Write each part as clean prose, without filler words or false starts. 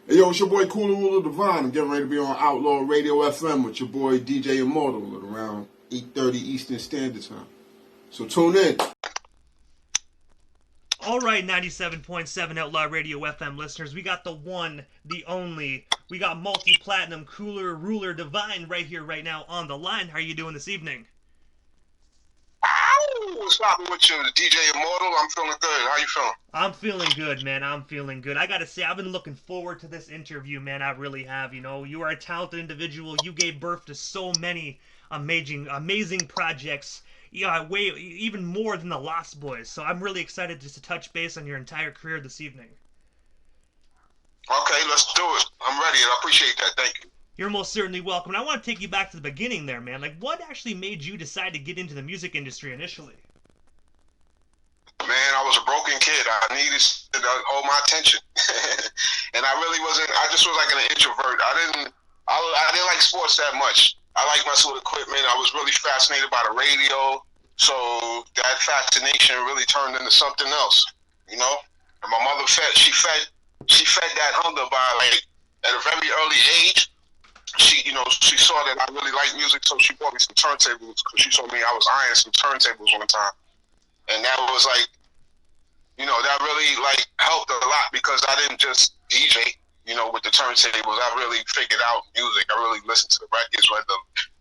Hey, yo, it's your boy Cooler Ruler Divine. I'm getting ready to be on Outlaw Radio FM with your boy DJ Immortal at around 8:30 Eastern Standard Time. So tune in. All right, 97.7 Outlaw Radio FM listeners, we got the one, the only, we got multi-platinum Cooler Ruler Divine right here, right now on the line. How are you doing this evening? What's poppin' with you, the DJ Immortal? I'm feeling good. How you feeling? I'm feeling good, man. I'm feeling good. I gotta say, I've been looking forward to this interview, man. I really have. You know, you are a talented individual. You gave birth to so many amazing projects. Yeah, way even more than the Lost Boys. So I'm really excited just to touch base on your entire career this evening. Okay, let's do it. I'm ready. I appreciate that. Thank you. You're most certainly welcome. And I want to take you back to the beginning there, man. Like, what actually made you decide to get into the music industry initially? Man, I was a broken kid. I needed to hold my attention, and I really wasn't. I just was like an introvert. I didn't like sports that much. I like messing with equipment. I was really fascinated by the radio, so that fascination really turned into something else, you know. And my mother fed that hunger by, like, at a very early age. She saw that I really liked music, so she bought me some turntables because she told me I was eyeing some turntables one time. And that was like, that really like helped a lot because I didn't just DJ, with the turntables. I really figured out music. I really listened to the records, read the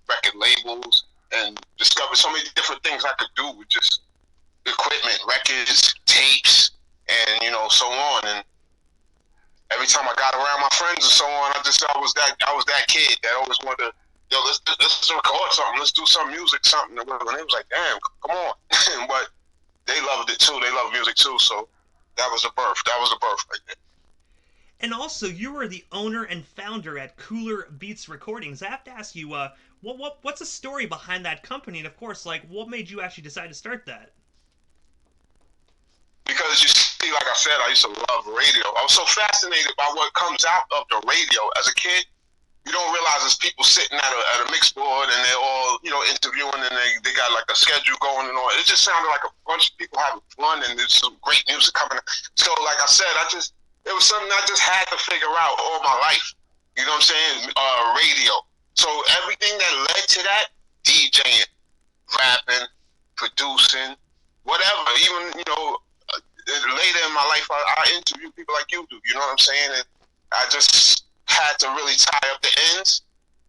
record labels, and discovered so many different things I could do with just equipment, records, tapes, and so on. And every time I got around my friends and so on, I was that kid that always wanted to, let's record something, let's do some music, something. And it was like, damn, come on. But they loved it too. They love music too. So that was the birth. That was the birth right there. And also, you were the owner and founder at Cooler Beats Recordings. I have to ask you, what's the story behind that company? And of course, like, what made you actually decide to start that? Because you see, like I said, I used to love radio. I was so fascinated by what comes out of the radio. As a kid, you don't realize there's people sitting at a mix board and they're all, interviewing, and they got like a schedule going and all. It just sounded like a bunch of people having fun, and there's some great music coming. So like I said, it was something I just had to figure out all my life. You know what I'm saying? Radio. So everything that led to that, DJing, rapping, producing, whatever. Even, later in my life, I interview people like you do. You know what I'm saying? And I just had to really tie up the ends.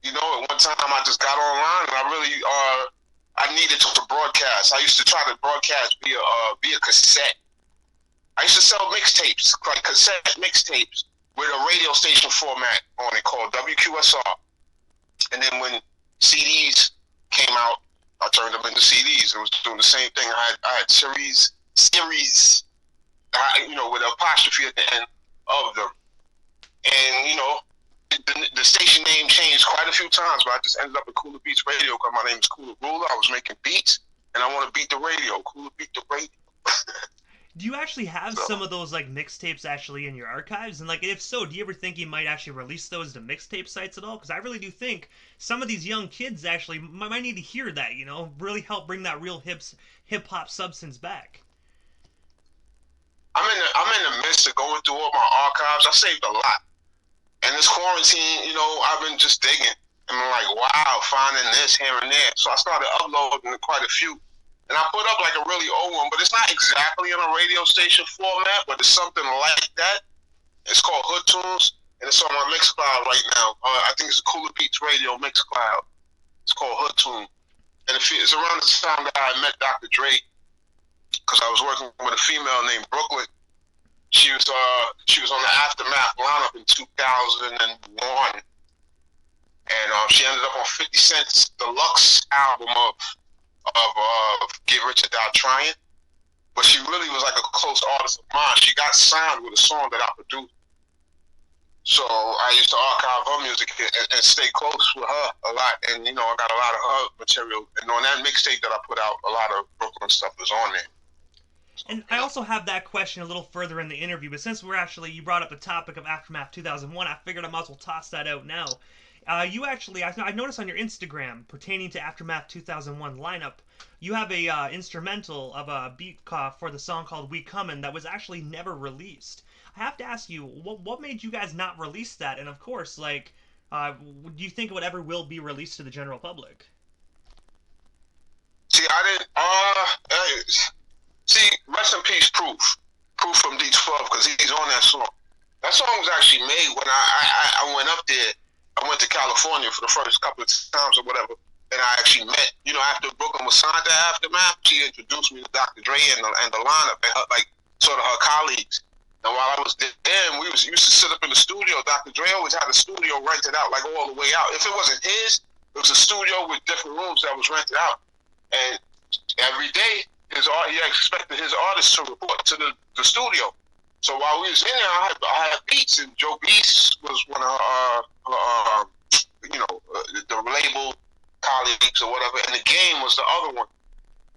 At one time I just got online and I needed to broadcast. I used to try to broadcast via cassette. I used to sell mixtapes, like cassette mixtapes with a radio station format on it called WQSR. And then when CDs came out, I turned them into CDs. It was doing the same thing. I had series, with an apostrophe at the end of them. And, the station name changed quite a few times, but I just ended up at Cooler Beats Radio because my name is Cooler Ruler. I was making beats, and I want to beat the radio. Cooler beat the radio. Do you actually have some of those, like, mixtapes actually in your archives? And, like, if so, do you ever think you might actually release those to mixtape sites at all? Because I really do think some of these young kids actually might need to hear that, really help bring that real hip-hop substance back. I'm in the midst of going through all my archives. I saved a lot. And this quarantine, I've been just digging. And I'm like, wow, finding this here and there. So I started uploading quite a few. And I put up like a really old one, but it's not exactly in a radio station format, but it's something like that. It's called Hood Tunes, and it's on my Mixcloud right now. I think it's a Cooler Beats Radio Mixcloud. It's called Hood Tune. And it's around the time that I met Dr. Dre, because I was working with a female named Brooklyn. She was on the Aftermath lineup in 2001, and she ended up on 50 Cent's deluxe album of Get Rich or Die Trying. But she really was like a close artist of mine. She got signed with a song that I produced. So I used to archive her music and stay close with her a lot. And, I got a lot of her material. And on that mixtape that I put out, a lot of Brooklyn stuff is on there. And I also have that question a little further in the interview, but since you brought up the topic of Aftermath 2001, I figured I might as well toss that out now. I noticed on your Instagram, pertaining to Aftermath 2001 lineup, you have a instrumental of a beat for the song called We Comin' that was actually never released. have to ask you, what made you guys not release that? And of course, like, do you think it would ever will be released to the general public? See, I didn't. See, rest in peace, Proof from D12, because he's on that song. That song was actually made when I went up there. I went to California for the first couple of times or whatever, and I actually met, after Brooklyn was signed to Aftermath, she introduced me to Dr. Dre and the lineup, and her, like, sort of her colleagues. And while I was there, we used to sit up in the studio. Dr. Dre always had the studio rented out, like all the way out. If it wasn't his, it was a studio with different rooms that was rented out. And every day, he expected his artists to report to the studio. So while we was in there, I had beats, and Joe Beast was one of the label colleagues or whatever, and the Game was the other one.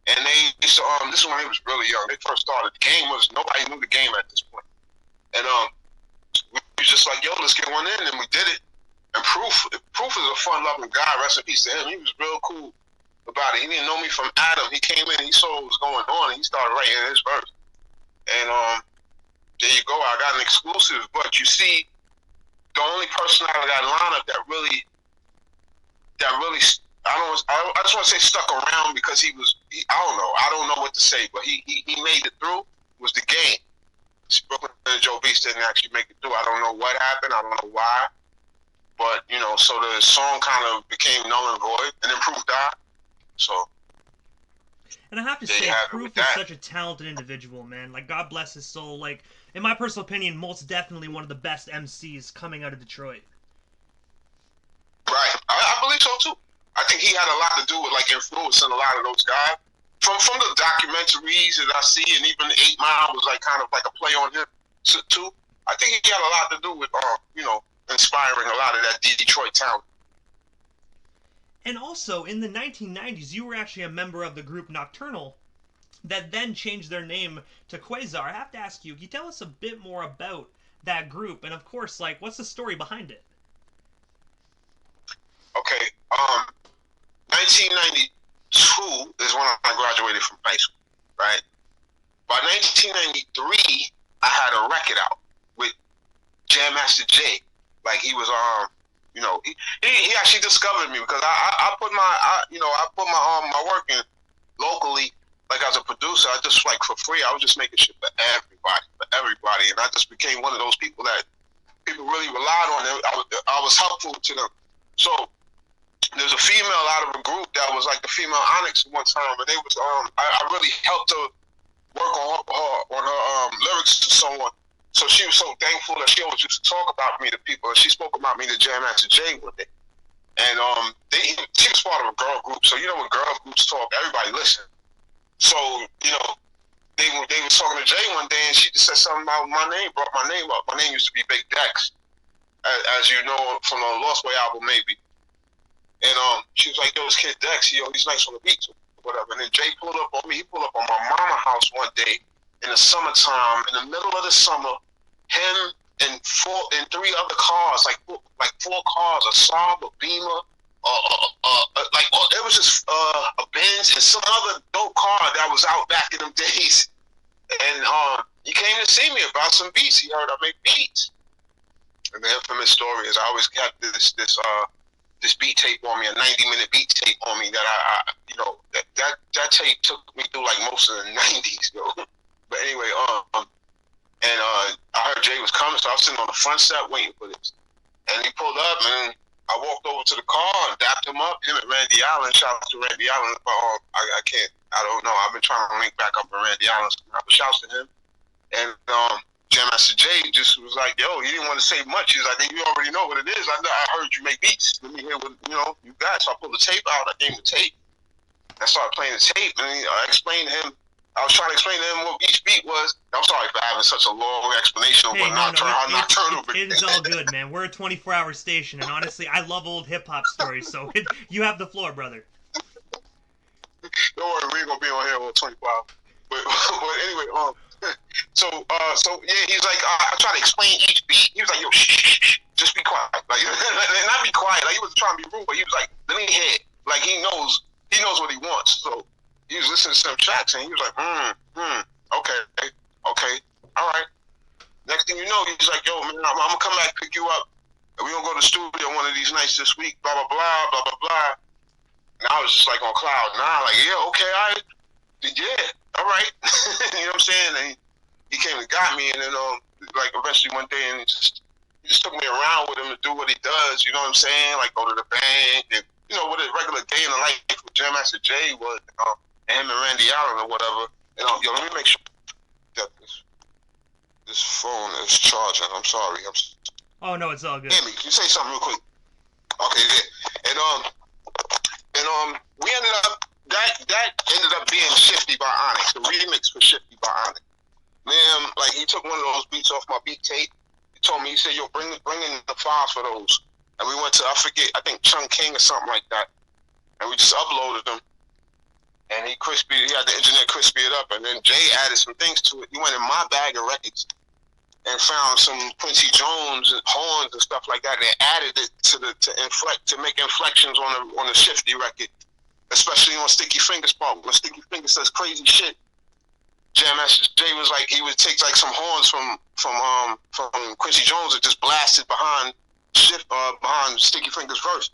And this is when he was really young. They first started. The Game was, nobody knew the Game at this point. And we was just like, yo, let's get one in, and we did it. And Proof is a fun-loving guy. Rest in peace to him. He was real cool about it. He didn't know me from Adam. He came in and he saw what was going on, and he started writing his verse. And there you go. I got an exclusive. But you see, the only person out of that lineup that really, I just want to say stuck around, because I don't know what to say, but he made it through, was the Game. Brooklyn and Joe Beast didn't actually make it through. I don't know what happened. I don't know why. But, so the song kind of became null and void, and then Proof died. So. And I have to say, Proof is such a talented individual, man. Like, God bless his soul. Like, in my personal opinion, most definitely one of the best MCs coming out of Detroit. Right. I believe so, too. I think he had a lot to do with, like, influencing a lot of those guys. From the documentaries that I see, and even 8 Mile was, like, kind of like a play on him, too. I think he had a lot to do with, inspiring a lot of that Detroit talent. And also, in the 1990s, you were actually a member of the group Nocturnal that then changed their name to Quasar. I have to ask you, can you tell us a bit more about that group? And of course, like, what's the story behind it? Okay, 1992 is when I graduated from high school, right? By 1993, I had a record out with Jam Master Jay. Like, he was he actually discovered me, because I put my work in locally, like, as a producer. I just, like, for free, I was just making shit for everybody, and I just became one of those people that people really relied on. I was helpful to them. So there's a female out of a group that was like the female Onyx one time, and they was I really helped her work on her lyrics to someone. So she was so thankful that she always used to talk about me to people, and she spoke about me to Jam Master Jay one day. And she was part of a girl group, so when girl groups talk, everybody listen. So they were talking to Jay one day, and she just said something about my name, brought my name up. My name used to be Big Dex, as you know from the Lost Way album, maybe. And she was like, yo, this kid Dex, he's nice on the beats or whatever. And then Jay pulled up on me. He pulled up on my mama house one day in the summertime, in the middle of the summer, him and 3 other cars, like 4 cars, a Saab, a Beamer, it was just a Benz and some other dope car that was out back in them days. And he came to see me about some beats. He heard I make beats. And the infamous story is I always got this beat tape on me, a 90-minute beat tape on me that that tape took me through like most of the 90s, But anyway, I heard Jay was coming, so I was sitting on the front step waiting for this. And he pulled up, and I walked over to the car and dapped him up, him and Randy Allen. Shout out to Randy Allen. I don't know. I've been trying to link back up with Randy Allen. Shouts to him. And Jam Master Jay just was like, yo, he didn't want to say much. He was like, you already know what it is. I heard you make beats. Let me hear what you got. So I pulled the tape out. I gave him the tape. I started playing the tape, and I explained to him. I was trying to explain to him what each beat was. I'm sorry for having such a long explanation of what Nocturnal. It's all good, man. We're a 24-hour station, and honestly, I love old hip-hop stories, so you have the floor, brother. Don't worry, we ain't going to be on here for 24 hours. But anyway, so yeah, he's like, I try to explain each beat. He was like, yo, shh, just be quiet. Like, not be quiet. Like, he was trying to be rude, but he was like, let me hear it. Like, he knows what he wants. So he was listening to some tracks, and he was like, okay, all right. Next thing you know, he's like, yo, man, I'm gonna come back pick you up, and we gonna go to the studio one of these nights this week. Blah blah blah blah blah blah. And I was just like on cloud nine, like, yeah, okay, all right. You know what I'm saying? And he came and got me, and then like eventually one day, and he just took me around with him to do what he does. You know what I'm saying? Like go to the bank, and you know what a regular day in the life with Jam Master Jay was, and him and Randy Allen or whatever. And yo, let me make sure that this phone is charging. I'm sorry. Oh no, it's all good. Amy, can you say something real quick? Okay, yeah. And we ended up that ended up being Shifty by Onyx, the remix for Shifty by Onyx. Man, like he took one of those beats off my beat tape. He told me, he said, yo, bring in the files for those. And we went to, I forget, I think Chung King or something like that. And we just uploaded them. And he had the engineer crispy it up. And then Jay added some things to it. He went in my bag of records and found some Quincy Jones and horns and stuff like that. And they added it to make inflections on the Shifty record, especially on Sticky Fingers part. When Sticky Fingers says crazy shit, Jam Master Jay was like, he would take like some horns from Quincy Jones and just blast it behind Sticky Fingers verse.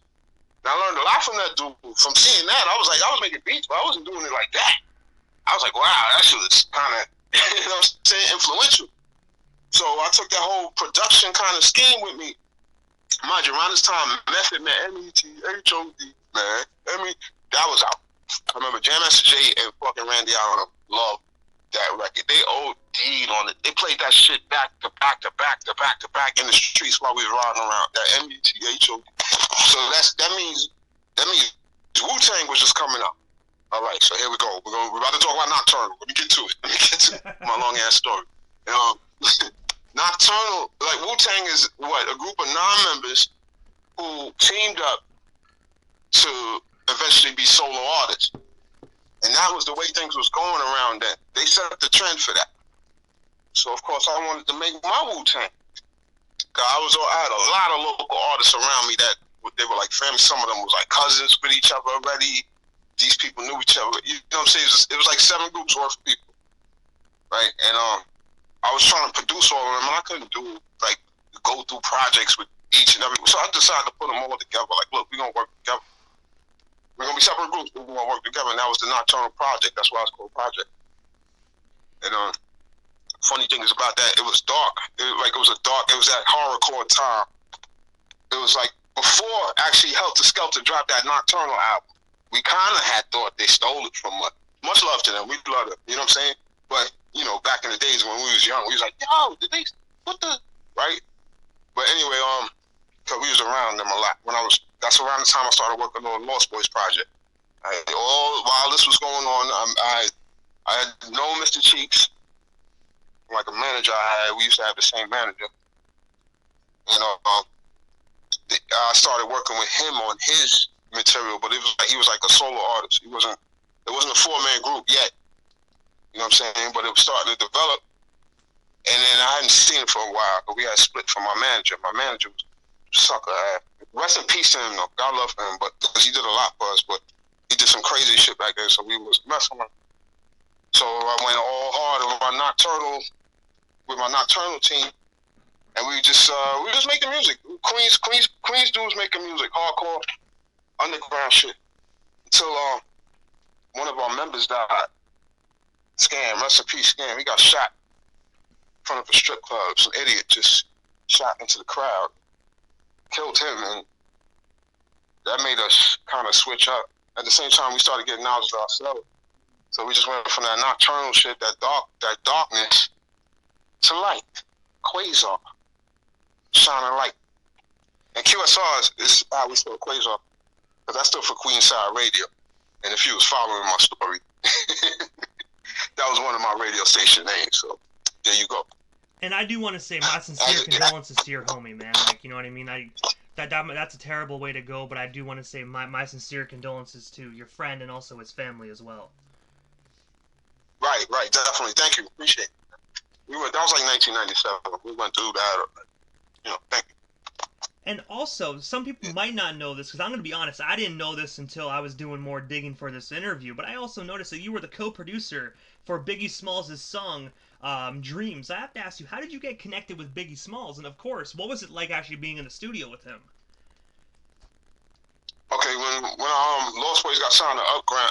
And I learned a lot from that dude. From seeing that, I was making beats, but I wasn't doing it like that. I was like, wow, that shit was kind of, you know what I'm saying, influential. So I took that whole production kind of scheme with me. Mind you, around this time, Method Man, M-E-T-H-O-D, man, that was out. I remember Jam Master Jay and fucking Randy Allen loved that record. They OD'd on it. They played that shit back to back to back to back to back in the streets while we were riding around. That M-E-T-H-O-D. So that means Wu-Tang was just coming up. All right, so here we go. We're about to talk about Nocturnal. Let me get to it. My long ass story. Nocturnal, like Wu-Tang is a group of non-members who teamed up to eventually be solo artists. And that was the way things was going around then. They set up the trend for that. So of course I wanted to make my Wu-Tang. I had a lot of local artists around me that they were like family. Some of them was like cousins with each other already. These people knew each other. You know what I'm saying? It was like 7 groups worth of people, right? And I was trying to produce all of them, and I couldn't go through projects with each and every. So I decided to put them all together. Like, look, we're gonna work together. We're gonna be separate groups, but we're gonna work together. And that was the Nocturnal Project. That's why it's called Project. And funny thing is about that, it was dark. It was that horrorcore time. It was like before actually Helter Skelter dropped that Nocturnal album. We kind of had thought they stole it from us. Much love to them. We love them. You know what I'm saying? But, you know, back in the days when we was young, we was like, yo, did they, what the, right? But anyway, because we was around them a lot. That's around the time I started working on the Lost Boys project. While this was going on, I had known Mr. Cheeks, like a manager I had. We used to have the same manager. You know, I started working with him on his material, but he was like a solo artist. It wasn't a 4-man group yet. You know what I'm saying? But it was starting to develop. And then I hadn't seen it for a while, but we had split from my manager. My manager was a sucker. Rest in peace to him, though. God love him, but because he did a lot for us, but he did some crazy shit back then, so we was messing with him. So I went all hard with my Nocturnal team, and we just making music. Queens dudes making music, hardcore, underground shit. Until one of our members died. Scam, rest in peace, Scam. He got shot in front of a strip club. Some idiot just shot into the crowd, killed him, and that made us kind of switch up. At the same time, we started getting knowledge of ourselves. So we just went from that nocturnal shit, that darkness, to light, quasar, shining light. And QSR is how we spell quasar, because that's still for Queenside Radio. And if you was following my story, that was one of my radio station names. So there you go. And I do want to say my sincere condolences to your homie, man. Like, you know what I mean? That's a terrible way to go, but I do want to say my sincere condolences to your friend and also his family as well. Right, definitely. Thank you. Appreciate it. That was like 1997. We went through that. You know, thank you. And also, some people might not know this because I'm going to be honest, I didn't know this until I was doing more digging for this interview. But I also noticed that you were the co-producer for Biggie Smalls' song "Dreams." I have to ask you, how did you get connected with Biggie Smalls? And of course, what was it like actually being in the studio with him? Okay, when Lost Boys got signed to Upground,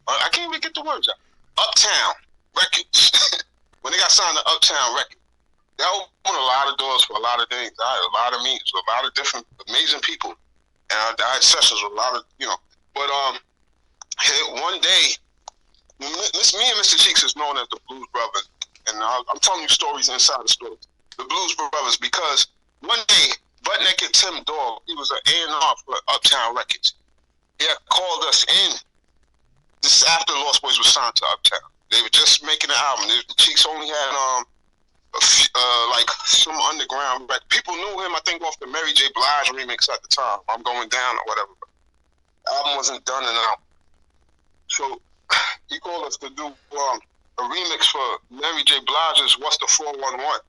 I can't even get the words out. Uptown Records. When they got signed to Uptown Records, that opened a lot of doors for a lot of things. I had a lot of meetings with a lot of different amazing people, and I had sessions with a lot of But one day, me and Mr. Cheeks is known as the Blues Brothers, and I'm telling you stories inside the stories. The Blues Brothers, because one day, butt naked Tim Dog, he was an A&R for Uptown Records. He had called us in. This is after Lost Boys was signed to Uptown. They were just making an album. The Cheeks only had like some underground record. People knew him, I think, off the Mary J. Blige remix at the time. I'm Going Down or whatever. The album wasn't done and out. So he called us to do a remix for Mary J. Blige's What's the 411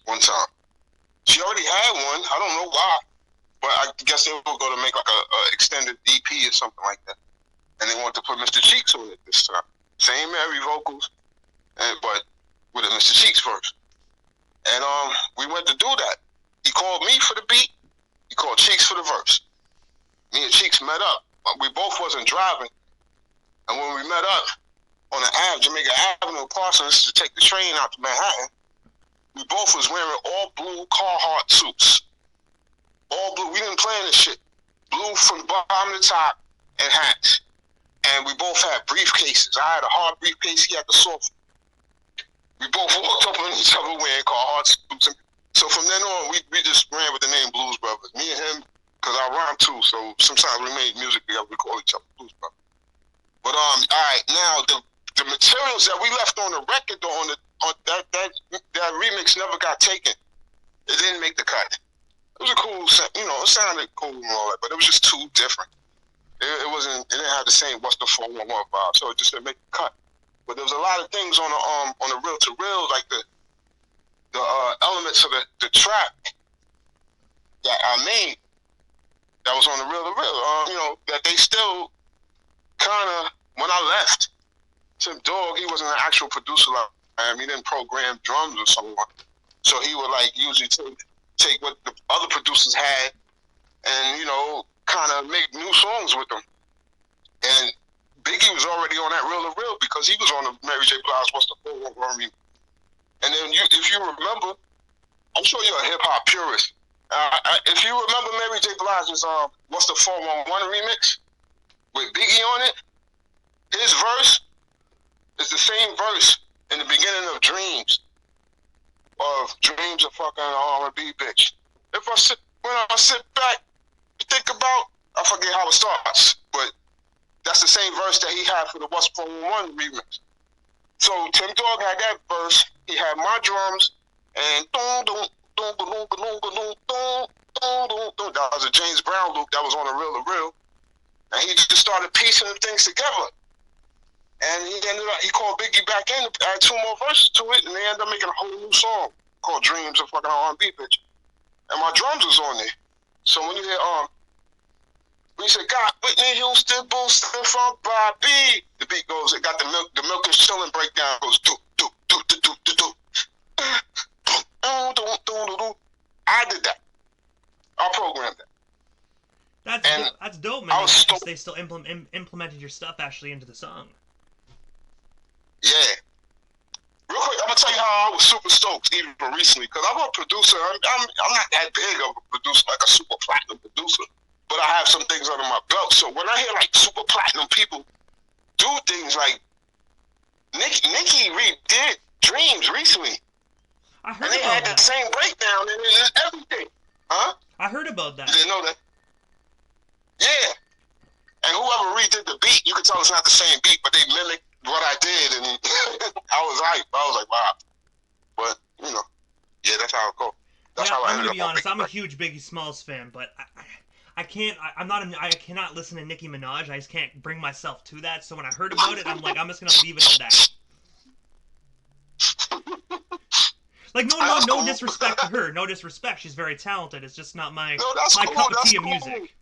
one time. She already had one. I don't know why. But I guess they were going to make like a extended EP or something like that. And they wanted to put Mr. Cheeks on it this time. Same Mary vocals, but with a Mr. Cheeks verse. And we went to do that. He called me for the beat. He called Cheeks for the verse. Me and Cheeks met up. We both wasn't driving. And when we met up on the Jamaica Avenue, Parsons, to take the train out to Manhattan, we both was wearing all blue Carhartt suits. All blue. We didn't plan this shit. Blue from the bottom to the top and hats. And we both had briefcases. I had a hard briefcase. He had the soft. We both walked up on each other wearing Carhartt suits. So from then on, we just ran with the name Blues Brothers. Me and him, because I rhyme too, so sometimes we made music together. We call each other Blues Brothers. But all right, now the materials that we left on the record, though, that remix never got taken. It didn't make the cut. It was a cool, it sounded cool and all that, but it was just too different. It wasn't. It didn't have the same What's the 411 vibe, so it just didn't make the cut. But there was a lot of things on the reel to reel, like the elements of the track that I made that was on the reel to reel. That they still kind of, when I left, Tim Dog, he wasn't an actual producer like I am. He didn't program drums or someone, so he would like usually take what the other producers had and kind of make new songs with them. And Biggie was already on that reel to reel because he was on the Mary J. Blige What's the 411 remix. And then if you remember, I'm sure you're a hip hop purist. If you remember Mary J. Blige's What's the 411 remix with Biggie on it, his verse is the same verse in the beginning of Dreams of fucking R&B bitch. When I sit back, think about, I forget how it starts, but that's the same verse that he had for the What's 411 remix. So Tim Dog had that verse. He had my drums and that was a James Brown loop that was on a reel to reel, and he just started piecing them things together. And he called Biggie back in to add 2 more verses to it, and they ended up making a whole new song called Dreams of fucking R&B bitch. And my drums was on there. So when you hear when you say got Whitney Houston boosting from Bobby, the beat goes, it got the milk and chillin' breakdown goes do do do do do do do. I did that. I programmed that. That's dope, man. They still implemented your stuff actually into the song. Yeah. Real quick, I'm gonna tell you how I was super stoked even recently, because I'm a producer. I'm not that big of a producer, like a super platinum producer, but I have some things under my belt. So when I hear like super platinum people do things like Nicki redid Dreams recently, I heard and they had the same breakdown and everything. Huh? I heard about that. You didn't know that? Yeah. And whoever redid the beat, you can tell it's not the same beat, but they mimicked what I did, and I was hyped. I was like, wow. But yeah, that's how it goes. That's how I ended up. I'm gonna be honest. I'm a huge Biggie Smalls fan, but I can't. I cannot listen to Nicki Minaj. I just can't bring myself to that. So when I heard about it, I'm like, I'm just gonna leave it at that. Like, no, That's no cool. disrespect to her. No disrespect. She's very talented. It's just not my No, that's my cool. cup of That's tea of cool. music.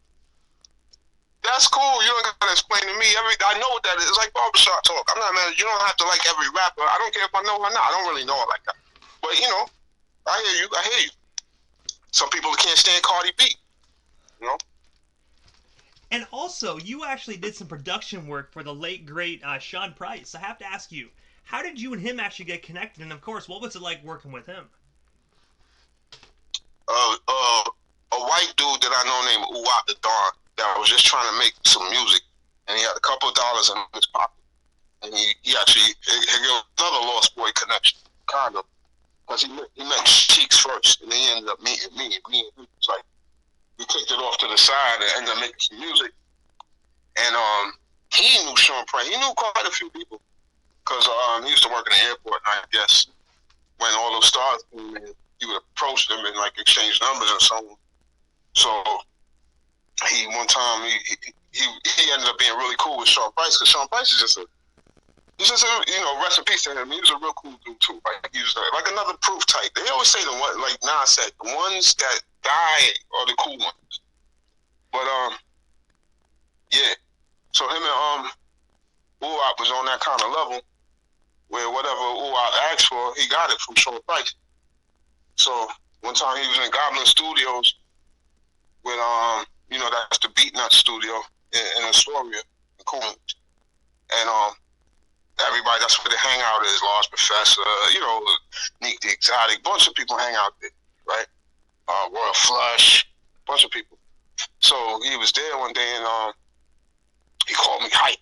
That's cool. You don't gotta explain to me. I know what that is. It's like barbershop talk. I'm not mad. You don't have to like every rapper. I don't care if I know or not. I don't really know it like that. But you know, I hear you. I hear you. Some people can't stand Cardi B. You know. And also, you actually did some production work for the late great Sean Price. I have to ask you, how did you and him actually get connected? And of course, what was it like working with him? A white dude that I know named Uwat the Don that was just trying to make some music, and he had a couple of dollars in his pocket, and he actually he got another Lost Boy connection, kind of, because he met Cheeks first, and then he ended up meeting me, and me and he was like, we kicked it off to the side and ended up making some music, and he knew Sean Price, he knew quite a few people, because he used to work in the airport, and I guess when all those stars came in, he would approach them and like exchange numbers and so on. So he one time he ended up being really cool with Sean Price, because Sean Price is just a you know, rest in peace to him. He was a real cool dude too. Like he was like another proof type. They always say the one, like Nas said, the ones that die are the cool ones. But yeah. So him and Uwap was on that kind of level where whatever Uwap asked for, he got it from Sean Price. So one time he was in Goblin Studios with you know, that's the Beatnut studio in Astoria, in Coolidge. And everybody, that's where the hangout is, Lost Professor, you know, Neek the Exotic, bunch of people hang out there, right? Royal Flush, bunch of people. So he was there one day and he called me hype.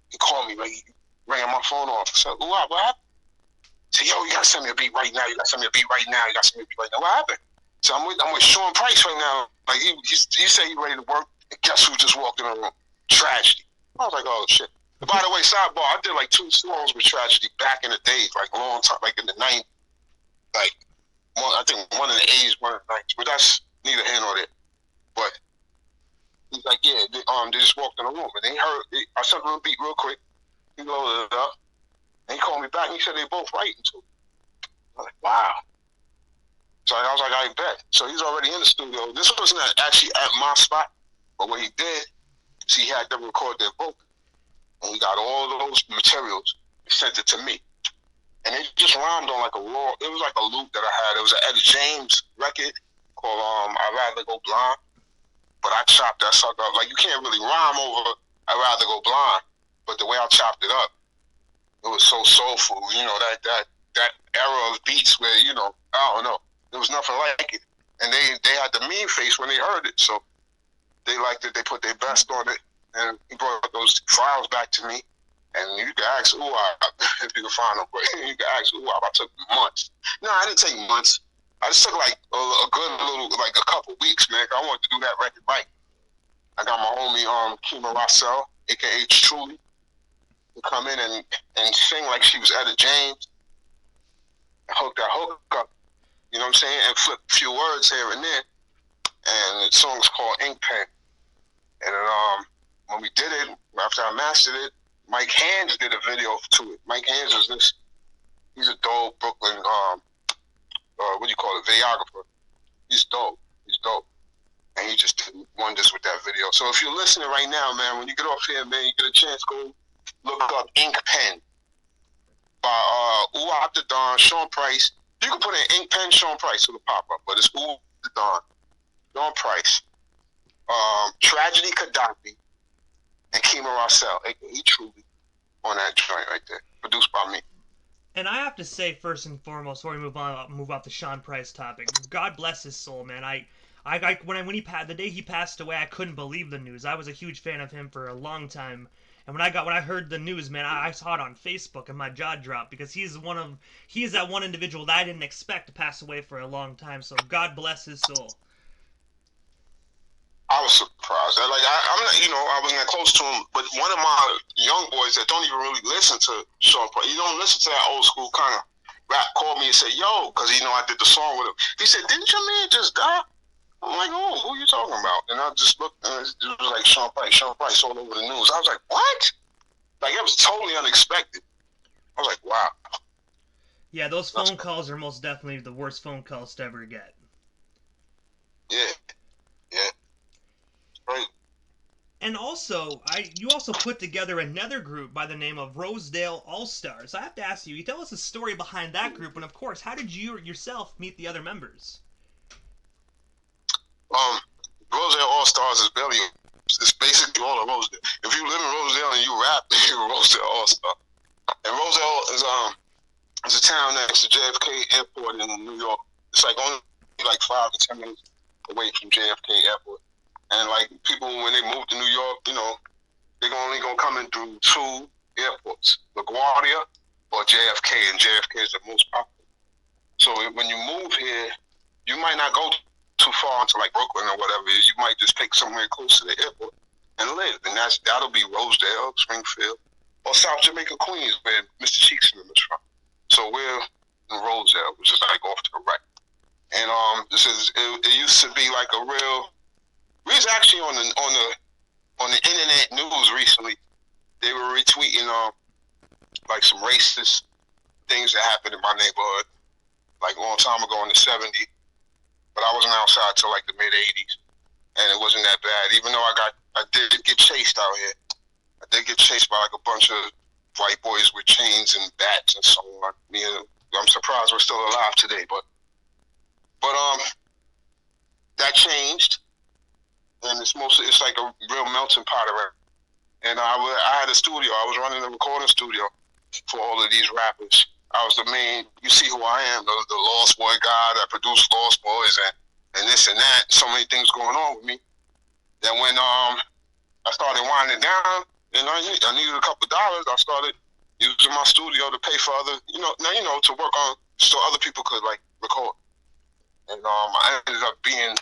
He called me, like, he rang my phone off. I said, what happened? He said, yo, you gotta send me a beat right now. You gotta send me a beat right now. You gotta send me a beat right now. What happened? So I'm with Sean Price right now. Like he said he ready to work. And guess who just walked in the room? Tragedy. I was like, oh shit. By the way, sidebar, I did like 2 songs with Tragedy back in the days, like a long time, like in the 90s. Like I think one in the 80s, one in the 90s. But that's neither here nor there. But he's like, yeah, they just walked in the room and they heard. I sent him a beat real quick. He loaded it up. And he called me back and he said they both writing too. I was like, wow. So I was like, I bet. So he's already in the studio. This wasn't actually at my spot, but what he did is he had them record their vocal. And he got all those materials and sent it to me. And they just rhymed on like a raw, it was like a loop that I had. It was an Etta James record called I'd Rather Go Blind. But I chopped that sucker up. Like you can't really rhyme over I'd Rather Go Blind. But the way I chopped it up, it was so soulful. You know, that era of beats where, you know, I don't know. There was nothing like it. And they had the mean face when they heard it. So they liked it. They put their best on it. And he brought those files back to me. And you can ask Uwap if you can find them. But you can ask Uwap. I took months. No, I didn't take months. I just took like a good little, like a couple weeks, man. I wanted to do that record right. I got my homie Kima Rossell, a.k.a. Truly, to come in and sing like she was Etta James. And hook that hook up. You know what I'm saying? And flip a few words here and there. And the song's called Ink Pen. And then, when we did it, after I mastered it, Mike Hands did a video to it. Mike Hands is he's a dope Brooklyn, what do you call it, videographer. He's dope. And he just did wonders with that video. So if you're listening right now, man, when you get off here, man, you get a chance, go look up Ink Pen by Uwap the Don, Sean Price. You can put in Ink Pen Sean Price, it'll pop up, but it's Uwap the Don, Sean Price, Tragedy Kadafi, and Kima Rossell, a.k.a. Truly, on that joint right there, produced by me. And I have to say, first and foremost, before we move off the Sean Price topic, God bless his soul, man. When the day he passed away, I couldn't believe the news. I was a huge fan of him for a long time, and when I heard the news, man, I saw it on Facebook and my jaw dropped because he is that one individual that I didn't expect to pass away for a long time. So God bless his soul. I was surprised. I'm not, you know, I wasn't that close to him, but one of my young boys that don't even really listen to Sean Price, you don't listen to that old school kind of rap, called me and said, yo, because he know I did the song with him. He said, didn't your man just die? I'm like, oh, who are you talking about? And I just looked, and it was like Sean Price all over the news. I was like, what? Like, it was totally unexpected. I was like, wow. Yeah, those That's phone calls are most definitely the worst phone calls to ever get. yeah, yeah, right. And also, you also put together another group by the name of Rosedale All Stars. I have to ask you, you tell us the story behind that group, and of course, how did you yourself meet the other members? Um, Rosedale All Stars is barely. It's basically all of Rosedale. If you live in Rosedale and you rap, you're a Rosedale All Star. And Rosedale is a town next to JFK Airport in New York. It's like only like 5 to 10 minutes away from JFK Airport. And like people, when they move to New York, you know, they're only gonna come in through 2 airports: LaGuardia or JFK, and JFK is the most popular. So when you move here, you might not go too far into like Brooklyn or whatever. You might just pick somewhere close to the airport and live, and that'll be Rosedale, Springfield, or South Jamaica, Queens, where Mr. Cheeks is from. So we're in Rosedale, which is like off to the right. And it used to be like a real. We was actually on the internet news recently. They were retweeting like some racist things that happened in my neighborhood like a long time ago in the 70s. But I wasn't outside till like the mid 80s, and it wasn't that bad. Even though I did get chased out here. I did get chased by like a bunch of white boys with chains and bats and so on. I'm surprised we're still alive today, but that changed, and it's like a real melting pot around. And I had a studio. I was running a recording studio for all of these rappers. I was the main. You see who I am, the Lost Boy guy that produced Lost Boys and this and that. So many things going on with me. Then when I started winding down, and I needed a couple of dollars, I started using my studio to pay for other, to work on so other people could like record. And I ended up being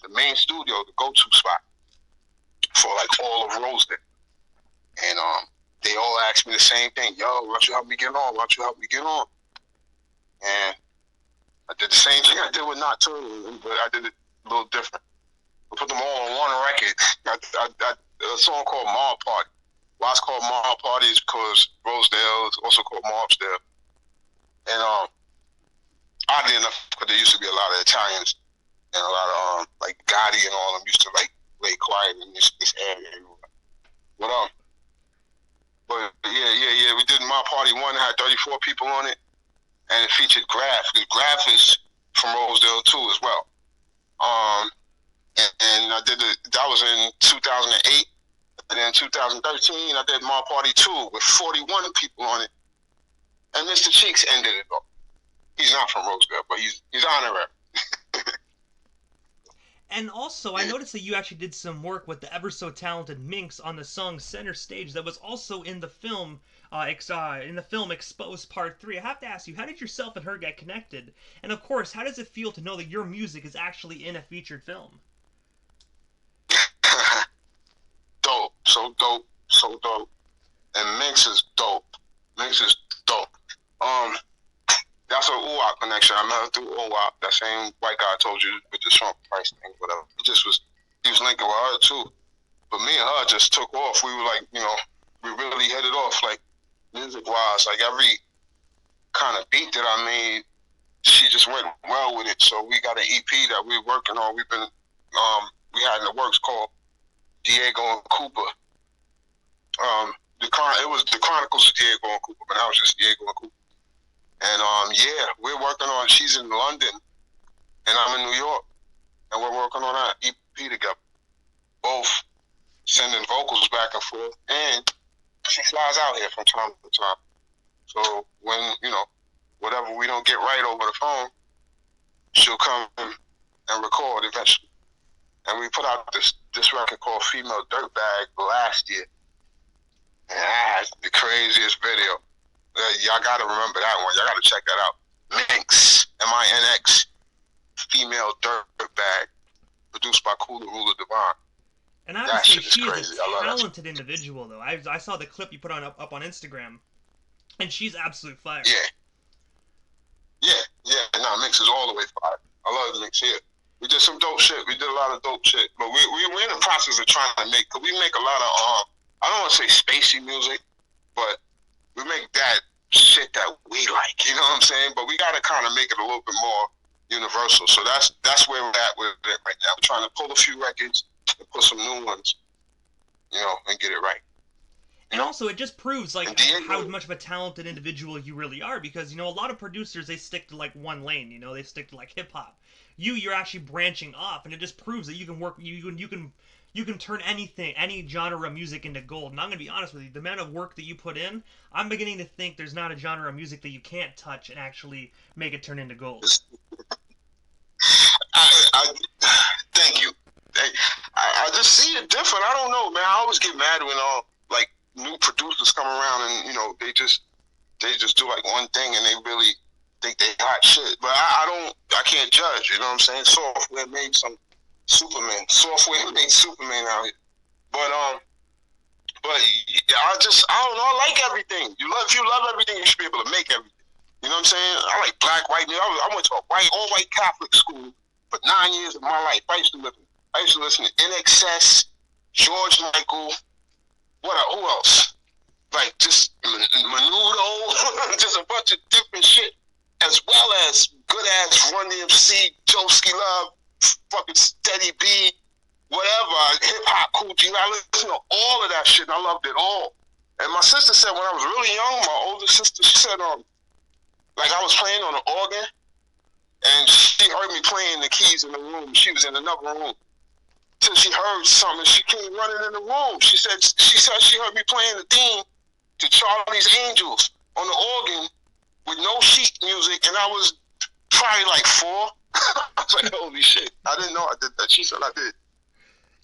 the main studio, the go-to spot for like all of Rosedale. And they all asked me the same thing. Yo, why don't you help me get on? Why don't you help me get on? And I did the same thing I did with Not Too, but I did it a little different. I put them all on one record. A song called Mob Party. Why it's called Mob Party is because Rosedale is also called Mobsdale. And oddly enough, because there used to be a lot of Italians and a lot of like Gotti and all of them used to like lay quiet in this area. But yeah. We did My Party 1, had 34 people on it, and it featured Graf. Because Graf is from Rosedale too as well. And I did that was in 2008, and then 2013 I did My Party 2 with 41 people on it, and Mr. Cheeks ended it off. He's not from Rosedale, but he's honorary. And also, I noticed that you actually did some work with the ever so talented Minx on the song "Center Stage" that was also in the film, Exposed Part 3. I have to ask you, how did yourself and her get connected? And of course, how does it feel to know that your music is actually in a featured film? Dope, so dope. And Minx is dope. That's an UWAP connection. I met her through UWAP. That same white guy I told you with the Trump price thing, whatever. He was linking with her too. But me and her just took off. We were like, we really hit it off, like music-wise. Like every kind of beat that I made, she just went well with it. So we got an EP that we're working on. We've been, we had in the works called Diego and Cooper. It was the Chronicles of Diego and Cooper, but now it's just Diego and Cooper. And we're working on. She's in London, and I'm in New York, and we're working on our EP together. Both sending vocals back and forth, and she flies out here from time to time. So when whatever we don't get right over the phone, she'll come and record eventually. And we put out this record called Female Dirtbag last year, and that has the craziest video. Y'all gotta remember that one. Y'all gotta check that out. Minx, M-I-N-X, Female Dirtbag, produced by Cooler Ruler Divine. And obviously, she's a talented individual, though. I saw the clip you put up on Instagram, and she's absolute fire. Yeah. No, Minx is all the way fire. I love Minx here. We did some dope shit. We did a lot of dope shit, but we're in the process of trying to cause we make a lot of I don't want to say spacey music, but we make that shit that we like. You know what I'm saying? But we got to kind of make it a little bit more universal. So that's where we're at with it right now. We're trying to pull a few records and put some new ones, you know, and get it right. And also, it just proves like how much of a talented individual you really are, because you know a lot of producers, they stick to like one lane. You know, they stick to like hip hop. You're actually branching off, and it just proves that you can work. You can turn anything, any genre of music into gold. And I'm gonna be honest with you, the amount of work that you put in, I'm beginning to think there's not a genre of music that you can't touch and actually make it turn into gold. I thank you. I just see it different. I don't know, man. I always get mad when like new producers come around and you know they just do like one thing and they really think they hot shit. But I can't judge. You know what I'm saying? Software made some Superman. Software made Superman out here. But I don't know. I like everything. If you love everything, you should be able to make everything. You know what I'm saying? I like black, white. I went to a all white Catholic school for 9 years of my life. I used to listen to NXS, George Michael. Who else? Like just Menudo, just a bunch of different shit, as well as good ass Run DMC, Joeski Love, fucking Steady B, whatever, hip hop, Cool G. I listened to all of that shit and I loved it all. And my sister said when I was really young, my older sister, she said like I was playing on the organ and she heard me playing the keys in the room. She was in another room. Till she heard something, she came running in the room. She said she heard me playing the theme to Charlie's Angels on the organ with no sheet music, and I was probably like 4. I was like, holy shit! I didn't know I did that. She said I did.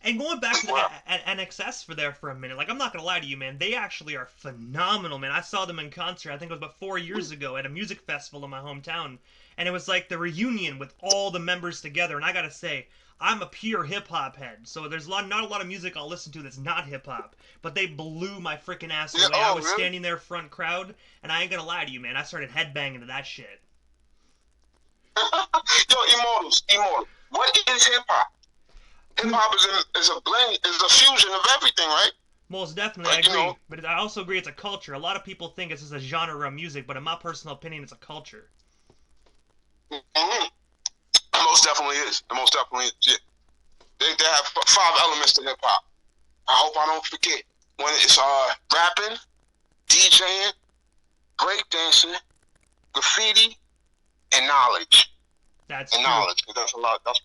And going back to the NXS for a minute, like I'm not gonna lie to you, man, they actually are phenomenal, man. I saw them in concert. I think it was about 4 years ago at a music festival in my hometown, and it was like the reunion with all the members together. And I gotta say, I'm a pure hip hop head, so there's not a lot of music I'll listen to that's not hip hop. But they blew my freaking ass away. I was standing there front crowd, and I ain't gonna lie to you, man. I started headbanging to that shit. Yo, Immortal. What is hip hop? Hip hop is a blend, is a fusion of everything, right? Most definitely, like, I agree. You know, but I also agree it's a culture. A lot of people think it's just a genre of music, but in my personal opinion, it's a culture. Mm-hmm. It most definitely is. It most definitely is. Yeah. They have 5 elements to hip hop. I hope I don't forget. When it's rapping, DJing, breakdancing, graffiti, and knowledge. That's knowledge. That's a lot. That's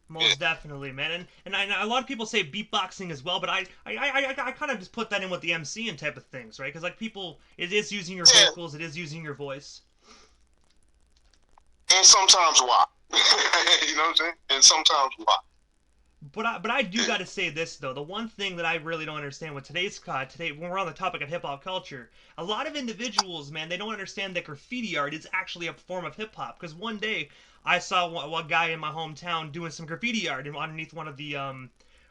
most definitely, man. And a lot of people say beatboxing as well, but I kind of just put that in with the MCing type of things, right? Because like people, it is using your vocals, it is using your voice. And sometimes why. You know what I'm saying? And sometimes why. But I do got to say this though. The one thing that I really don't understand with today when we're on the topic of hip hop culture, a lot of individuals, man, they don't understand that graffiti art is actually a form of hip hop. Because one day I saw one guy in my hometown doing some graffiti art underneath one of the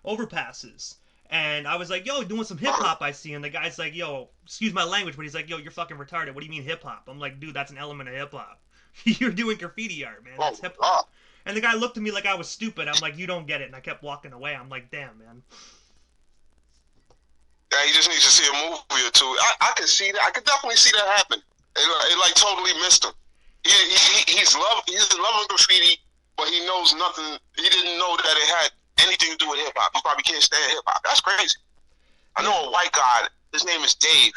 overpasses, and I was like, "Yo, doing some hip hop." I see, and the guy's like, "Yo, excuse my language," but he's like, "Yo, you're fucking retarded. What do you mean hip hop?" I'm like, "Dude, that's an element of hip hop. You're doing graffiti art, man. That's hip hop." And the guy looked at me like I was stupid. I'm like, "You don't get it," and I kept walking away. I'm like, "Damn, man." Yeah, he just needs to see a movie or two. I can see that. I could definitely see that happen. It like totally missed him. He's loving graffiti, but he knows nothing. He didn't know that it had anything to do with hip hop. He probably can't stand hip hop. That's crazy. I know a white guy. His name is Dave.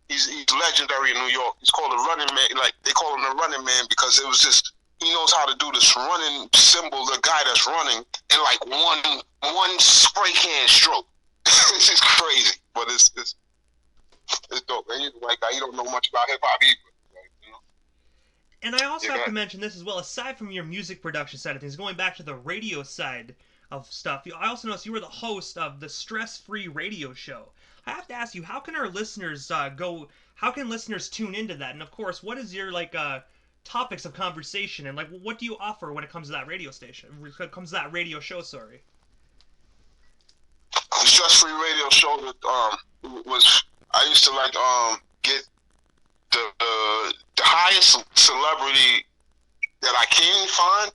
He's legendary in New York. He's called the Running Man. Like they call him the Running Man because it was just he knows how to do this running symbol. The guy that's running in like one spray can stroke. It's just crazy, but it's dope. And he's a white guy. He don't know much about hip hop either. And I also have to mention this as well, aside from your music production side of things, going back to the radio side of stuff, I also noticed you were the host of the Stress Free Radio Show. I have to ask you, how can our listeners how can listeners tune into that? And of course, what is your topics of conversation, and what do you offer when it comes to that radio station? When it comes to that radio show, sorry. The Stress Free Radio Show was I used to get the highest celebrity that I can find,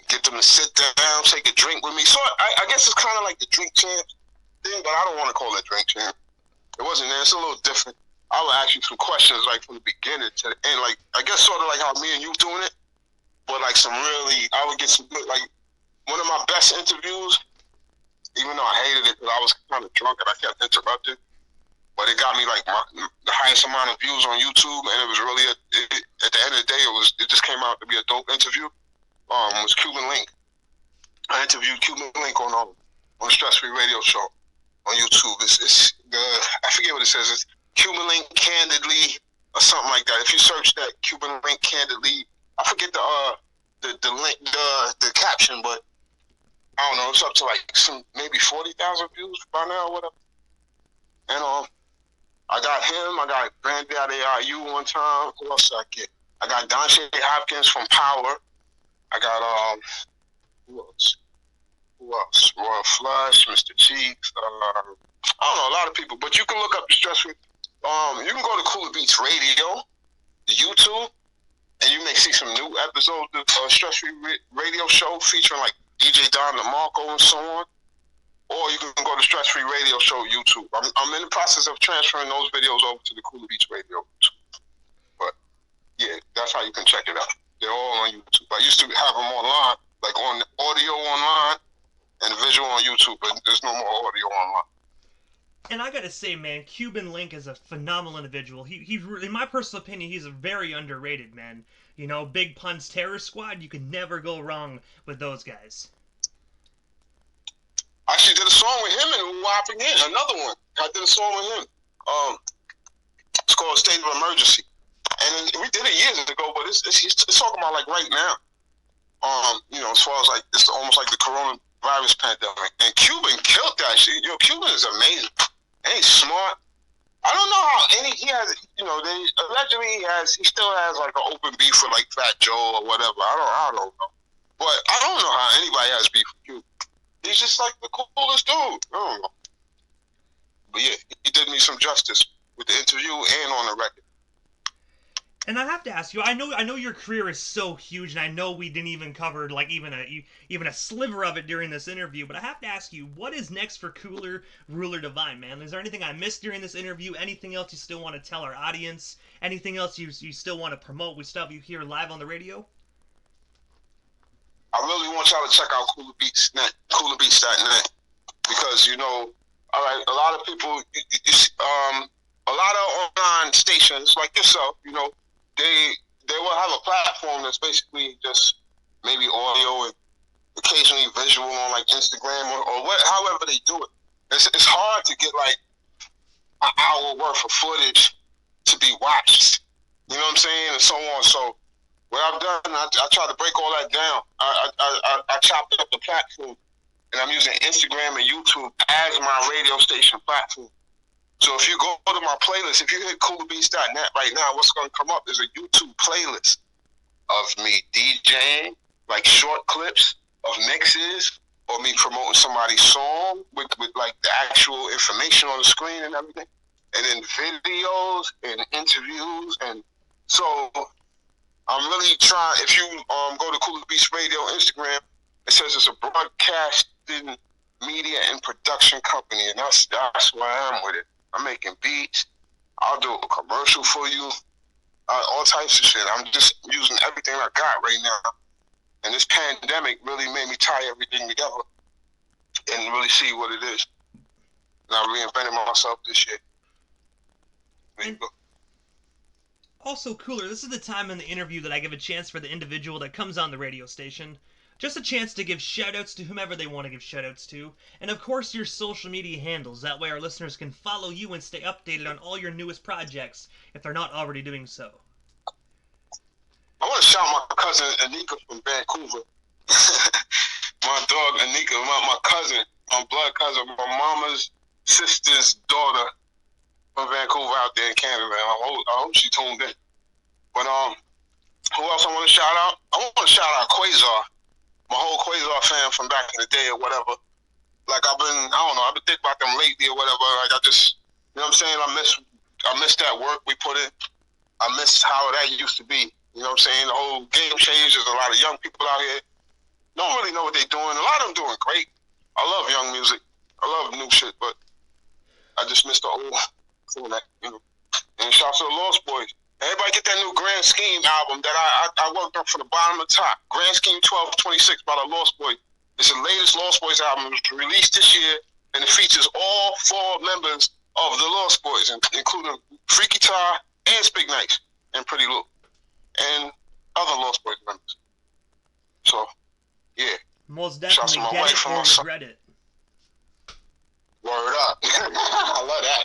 get them to sit down, take a drink with me. So I guess it's kind of like the drink champ thing, but I don't want to call it drink champ. It wasn't there. It's a little different. I would ask you some questions like from the beginning to the end, like I guess sort of like how me and you doing it, but like I would get some good, like one of my best interviews, even though I hated it because I was kind of drunk and I kept interrupting, but it got me like the highest amount of views on YouTube, and it was really at the end of the day, it just came out to be a dope interview. Was Cuban Link. I interviewed Cuban Link on the Stress Free Radio Show on YouTube. It's I forget what it says. It's Cuban Link Candidly or something like that. If you search that Cuban Link Candidly, I forget the link, the caption, but I don't know. It's up to like maybe 40,000 views by now or whatever. And I got him. I got Granddad AIU one time. Who else did I get? I got Dante Hopkins from Power. I got who else? Royal Flush, Mr. Cheeks. I don't know, a lot of people. But you can look up the Stress Free. You can go to Cooler Beats Radio, YouTube, and you may see some new episodes of Stress Free Radio Show featuring like DJ Don DeMarco and so on. Or you can go to Stress Free Radio Show YouTube. I'm in the process of transferring those videos over to the Cooler Beats Radio. But yeah, that's how you can check it out. They're all on YouTube. I used to have them online, like on audio online and visual on YouTube, but there's no more audio online. And I gotta say, man, Cuban Link is a phenomenal individual. He in my personal opinion, he's a very underrated, man. You know, Big Pun's Terror Squad, you can never go wrong with those guys. I actually did a song with him and WAP again, another one. I did a song with him. It's called State of Emergency. And we did it years ago, but it's talking about like right now. You know, as far as like, it's almost like the coronavirus pandemic. And Cuban killed that shit. Yo, Cuban is amazing. And he's smart. I don't know how he has, you know, allegedly he still has like an open beef with like Fat Joe or whatever. I don't know. But I don't know how anybody has beef with Cuban. He's just like the coolest dude. I don't know. But yeah, he did me some justice with the interview and on the record. And I have to ask you, I know your career is so huge, and I know we didn't even cover like even a sliver of it during this interview, but I have to ask you, what is next for Cooler Ruler Divine, man? Is there anything I missed during this interview? Anything else you still want to tell our audience? Anything else you still want to promote with stuff you hear live on the radio? I really want y'all to check out coolerbeats.net, because, you know, all right, a lot of people, a lot of online stations like yourself, you know, they will have a platform that's basically just maybe audio and occasionally visual on like Instagram or however they do it. It's hard to get like an hour worth of footage to be watched. You know what I'm saying? And so on. So what I've done, I try to break all that down. I chopped up the platform, and I'm using Instagram and YouTube as my radio station platform. So if you go to my playlist, if you hit coolerbeats.net right now, what's going to come up is a YouTube playlist of me DJing, like short clips of mixes, or me promoting somebody's song with like the actual information on the screen and everything, and then videos and interviews. And so I'm really trying, if you go to Cooler Beats Radio Instagram, it says it's a broadcasting media and production company, and that's where I am with it. I'm making beats. I'll do a commercial for you. All types of shit. I'm just using everything I got right now. And this pandemic really made me tie everything together and really see what it is. And I reinvented myself this year. There you go. Also, Cooler, this is the time in the interview that I give a chance for the individual that comes on the radio station. Just a chance to give shoutouts to whomever they want to give shoutouts to. And of course, your social media handles. That way our listeners can follow you and stay updated on all your newest projects, if they're not already doing so. I want to shout my cousin Anika from Vancouver. My dog Anika, my cousin, my blood cousin, my mama's sister's daughter from Vancouver out there in Canada. I hope she tuned in. But who else I want to shout out? I want to shout out Quasar. My whole Quasar fam from back in the day or whatever. Like I've been thinking about them lately or whatever. Like I just, you know what I'm saying? I miss that work we put in. I miss how that used to be. You know what I'm saying? The whole game changed. There's a lot of young people out here. Don't really know what they're doing. A lot of them doing great. I love young music. I love new shit, but I just miss the old, you know. And shouts to the Lost Boys. Everybody get that new Grand Scheme album that I worked on from the bottom to top. Grand Scheme 1226 by the Lost Boys. It's the latest Lost Boys album. It was released this year, and it features all 4 members of the Lost Boys, including Freaky Tar and Spig Nice and Pretty Lou, and other Lost Boys members. So, yeah. Most Shouts definitely to my get wife it and or my son. regret it. Word up. I love that.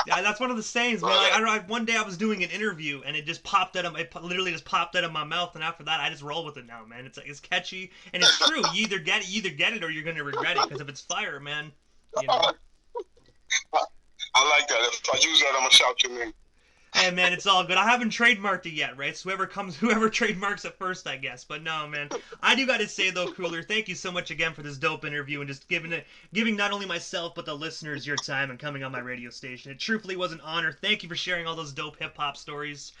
Yeah, that's one of the sayings, man. Like, I don't know, one day I was doing an interview and it just popped out of literally just popped out of my mouth, and after that I just roll with it now, man. It's catchy and it's true. You either get it or you're gonna regret it, because if it's fire, man, you know. I like that. If I use that, I'm gonna shout your name. Hey, man, it's all good. I haven't trademarked it yet, right? So whoever trademarks it first, I guess. But no, man. I do got to say, though, Cooler, thank you so much again for this dope interview and just giving not only myself but the listeners your time and coming on my radio station. It truthfully was an honor. Thank you for sharing all those dope hip-hop stories.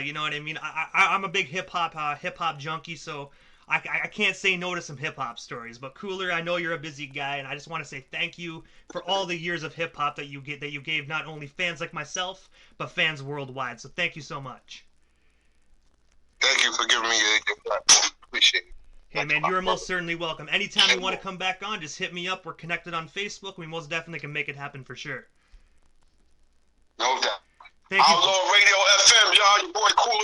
You know what I mean? I'm a big hip-hop junkie, so I can't say no to some hip-hop stories. But Cooler, I know you're a busy guy, and I just want to say thank you for all the years of hip-hop that you gave not only fans like myself, but fans worldwide. So thank you so much. Thank you for giving me your platform. Appreciate it. Hey, man, you are most certainly welcome. Anytime you want to come back on, just hit me up. We're connected on Facebook. We most definitely can make it happen for sure. No doubt. Thank you. Outlaw Radio FM, y'all. Your boy Cooler.